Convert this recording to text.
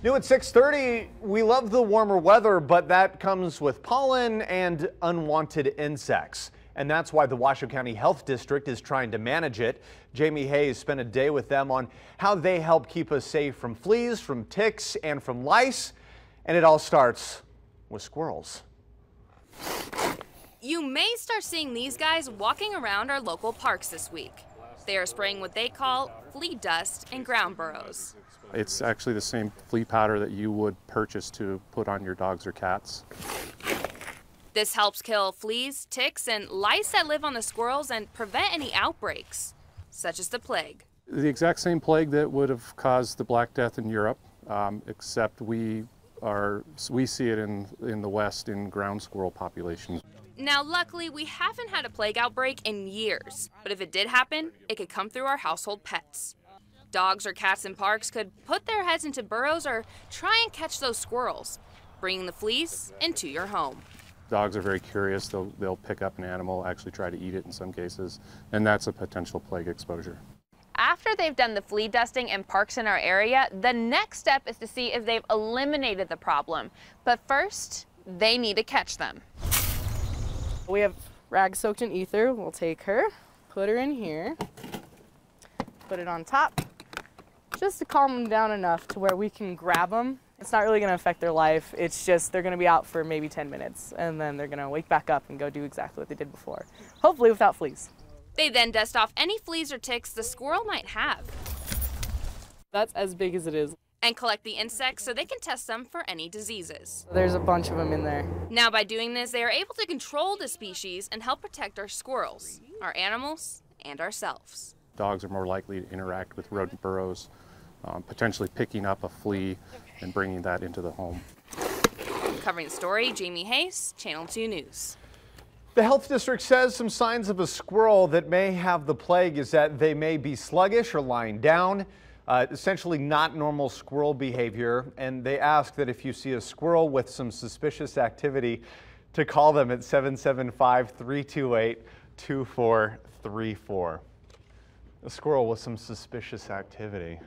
New at 6:30, we love the warmer weather, but that comes with pollen and unwanted insects. And that's why the Washoe County Health District is trying to manage it. Jamie Hayes spent a day with them on how they help keep us safe from fleas, from ticks, and from lice. And it all starts with squirrels. You may start seeing these guys walking around our local parks this week. They are spraying what they call flea dust and ground burrows. It's actually the same flea powder that you would purchase to put on your dogs or cats. This helps kill fleas, ticks, and lice that live on the squirrels and prevent any outbreaks, such as the plague. The exact same plague that would have caused the Black Death in Europe, except we see it in the West in ground squirrel populations. Now, luckily, we haven't had a plague outbreak in years, but if it did happen, it could come through our household pets. Dogs or cats in parks could put their heads into burrows or try and catch those squirrels, bringing the fleas into your home. Dogs are very curious. They'll pick up an animal, actually try to eat it in some cases, and that's a potential plague exposure. After they've done the flea dusting in parks in our area, the next step is to see if they've eliminated the problem. But first, they need to catch them. We have rags soaked in ether. We'll take her, put her in here, put it on top, just to calm them down enough to where we can grab them. It's not really going to affect their life. It's just they're going to be out for maybe 10 minutes, and then they're going to wake back up and go do exactly what they did before, hopefully without fleas. They then dust off any fleas or ticks the squirrel might have. That's as big as it is. And collect the insects so they can test them for any diseases. There's a bunch of them in there. Now, by doing this, they are able to control the species and help protect our squirrels, our animals, and ourselves. Dogs are more likely to interact with rodent burrows, potentially picking up a flea and bringing that into the home. Covering the story, Jamie Hayes, Channel 2 News. The health district says some signs of a squirrel that may have the plague is that they may be sluggish or lying down, essentially not normal squirrel behavior. And they ask that if you see a squirrel with some suspicious activity, to call them at 775-328-2434. A squirrel with some suspicious activity.